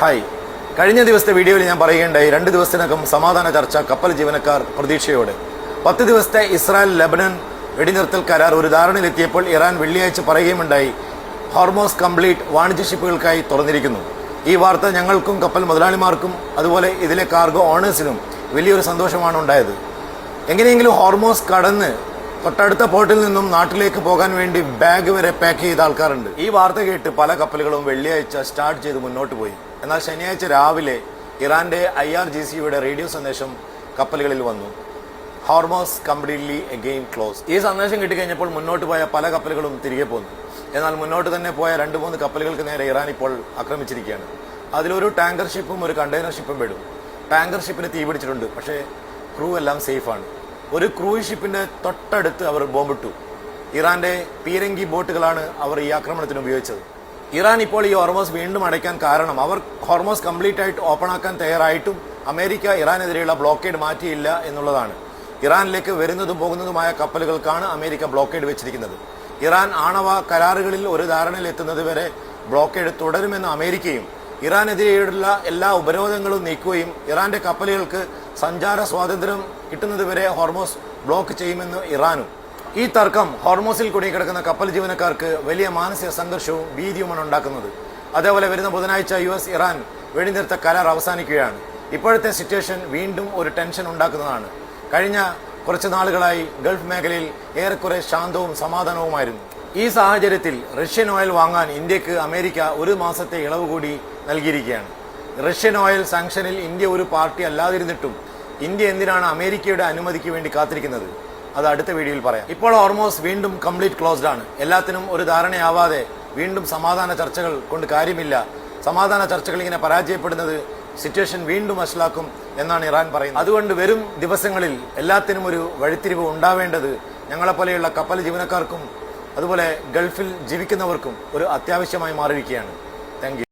Hi, കഴിഞ്ഞ ദിവസത്തെ വീഡിയോയിൽ ഞാൻ പറയുകയുണ്ടായി 2 ദിവസത്തിനകം സമാധാന ചർച്ച കപ്പൽ ജീവനക്കാർ പ്രതീക്ഷയോടെ. 10 ദിവസത്തെ ഇസ്രായേൽ ലെബനൻ വെടിനിർത്തൽ കരാർ ഒരു ധാരണയിലെത്തിയപ്പോൾ ഇറാൻ വെള്ളിയാഴ്ച പറയുകയുമുണ്ടായി, ഹോർമോസ് കംപ്ലീറ്റ് വാണിജ്യ ഷിപ്പുകൾക്കായി തുറന്നിരിക്കുന്നു. ഈ വാർത്ത ഞങ്ങൾക്കും കപ്പൽ മുതലാളിമാർക്കും അതുപോലെ ഇതിലെ കാർഗോ ഓണേഴ്സിനും വലിയൊരു സന്തോഷമാണ് ഉണ്ടായത്. എങ്ങനെയെങ്കിലും ഹോർമോസ് കടന്ന് തൊട്ടടുത്ത പോർട്ടിൽ നിന്നും നാട്ടിലേക്ക് പോകാൻ വേണ്ടി ബാഗ് വരെ പാക്ക് ചെയ്ത ആൾക്കാരുണ്ട്. ഈ വാർത്ത കേട്ട് പല കപ്പലുകളും വെള്ളിയാഴ്ച സ്റ്റാർട്ട് ചെയ്ത് മുന്നോട്ട് പോയി. എന്നാൽ ശനിയാഴ്ച രാവിലെ ഇറാന്റെ IRGCയുടെ റേഡിയോ സന്ദേശം കപ്പലുകളിൽ വന്നു, ഹോർമോസ് കംപ്ലീറ്റ്ലി അഗെയിൻ ക്ലോസ്. ഈ സന്ദേശം കിട്ടിക്കഴിഞ്ഞപ്പോൾ മുന്നോട്ട് പോയ പല കപ്പലുകളും തിരികെ പോന്നു. എന്നാൽ മുന്നോട്ട് തന്നെ പോയ 2-3 കപ്പലുകൾക്ക് നേരെ ഇറാൻ ഇപ്പോൾ ആക്രമിച്ചിരിക്കുകയാണ്. അതിലൊരു ടാങ്കർ ഷിപ്പും ഒരു കണ്ടെയ്നർ ഷിപ്പും പെടും. ടാങ്കർ ഷിപ്പിന് തീ പിടിച്ചിട്ടുണ്ട്, പക്ഷേ ക്രൂ എല്ലാം സേഫാണ്. ഒരു ക്രൂയിസ് ഷിപ്പിന്റെ തൊട്ടടുത്ത് അവർ ബോംബിട്ടു. ഇറാന്റെ പീരങ്കി ബോട്ടുകളാണ് അവർ ഈ ആക്രമണത്തിന് ഉപയോഗിച്ചത്. ഇറാൻ ഇപ്പോൾ ഈ ഹോർമോസ് വീണ്ടും അടയ്ക്കാൻ കാരണം അവർ ഹോർമോസ് കംപ്ലീറ്റ് ആയിട്ട് ഓപ്പൺ ആക്കാൻ തയ്യാറായിട്ടും അമേരിക്ക ഇറാനെതിരെയുള്ള ബ്ലോക്കേഡ് മാറ്റിയില്ല എന്നുള്ളതാണ്. ഇറാനിലേക്ക് വരുന്നതും പോകുന്നതുമായ കപ്പലുകൾക്കാണ് അമേരിക്ക ബ്ലോക്കേഡ് വെച്ചിരിക്കുന്നത്. ഇറാൻ ആണവ കരാറുകളിൽ ഒരു ധാരണയിൽ എത്തുന്നത് വരെ ബ്ലോക്കേഡ് തുടരുമെന്ന് അമേരിക്കയും ഇറാനെതിരെയുള്ള എല്ലാ ഉപരോധങ്ങളും നീക്കുകയും ഇറാന്റെ കപ്പലുകൾക്ക് സഞ്ചാര സ്വാതന്ത്ര്യം കിട്ടുന്നതുവരെ ഹോർമോസ് ബ്ലോക്ക് ചെയ്യുമെന്ന് ഇറാനും. ഈ തർക്കം ഹോർമോസിൽ കുടുങ്ങിക്കിടക്കുന്ന കപ്പൽ ജീവനക്കാർക്ക് വലിയ മാനസിക സംഘർഷവും ഭീതിയുമാണ് ഉണ്ടാക്കുന്നത്. അതേപോലെ വരുന്ന ബുധനാഴ്ച US ഇറാൻ വെടിനിർത്ത കരാർ അവസാനിക്കുകയാണ്. ഇപ്പോഴത്തെ സിറ്റുവേഷൻ വീണ്ടും ഒരു ടെൻഷൻ ഉണ്ടാക്കുന്നതാണ്. കഴിഞ്ഞ കുറച്ച് നാളുകളായി ഗൾഫ് മേഖലയിൽ ഏറെക്കുറെ ശാന്തവും സമാധാനവുമായിരുന്നു. ഈ സാഹചര്യത്തിൽ റഷ്യൻ ഓയിൽ വാങ്ങാൻ ഇന്ത്യക്ക് അമേരിക്ക 1 മാസത്തെ ഇളവ് കൂടി നൽകിയിരിക്കുകയാണ്. റഷ്യൻ ഓയിൽ സാങ്ഷനിൽ ഇന്ത്യ ഒരു പാർട്ടി അല്ലാതിരുന്നിട്ടും ഇന്ത്യ എന്തിനാണ് അമേരിക്കയുടെ അനുമതിക്ക് വേണ്ടി കാത്തിരിക്കുന്നത്? അത് അടുത്ത വീഡിയോയിൽ പറയാം. ഇപ്പോൾ ഹോർമോസ് വീണ്ടും കംപ്ലീറ്റ് ക്ലോസ്ഡ് ആണ്. എല്ലാത്തിനും ഒരു ധാരണയാവാതെ വീണ്ടും സമാധാന ചർച്ചകൾ കൊണ്ട് കാര്യമില്ല. സമാധാന ചർച്ചകൾ ഇങ്ങനെ പരാജയപ്പെടുന്നത് സിറ്റുവേഷൻ വീണ്ടും വഷളാക്കും എന്നാണ് ഇറാൻ പറയുന്നത്. അതുകൊണ്ട് വരും ദിവസങ്ങളിൽ എല്ലാത്തിനും ഒരു വഴിത്തിരിവ് ഉണ്ടാവേണ്ടത് ഞങ്ങളെപ്പോലെയുള്ള കപ്പൽ ജീവനക്കാർക്കും അതുപോലെ ഗൾഫിൽ ജീവിക്കുന്നവർക്കും ഒരു അത്യാവശ്യമായി മാറിയിരിക്കുകയാണ്. Thank you.